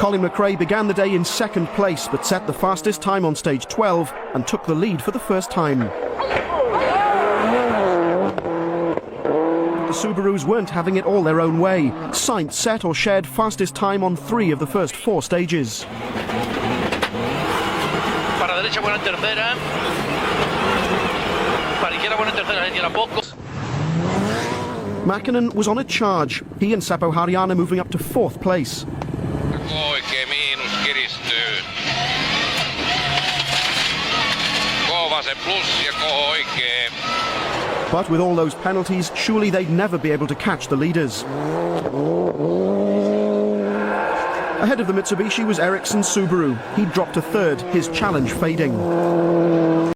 Colin McRae began the day in second place, but set the fastest time on stage 12 and took the lead for the first time. The Subarus weren't having it all their own way. Sainz set or shared fastest time on 3 of the first 4 stages. Para derecha, buena tercera. Para izquierda, buena tercera, tiene poco. Mäkinen was on a charge. He and Seppo Harjanne moving up to 4th place. Oikein miinus kiristyy. Kova se plus ja oikein. But with all those penalties, surely they'd never be able to catch the leaders. Ahead of the Mitsubishi was Ericsson's Subaru. He dropped to 3rd, his challenge fading.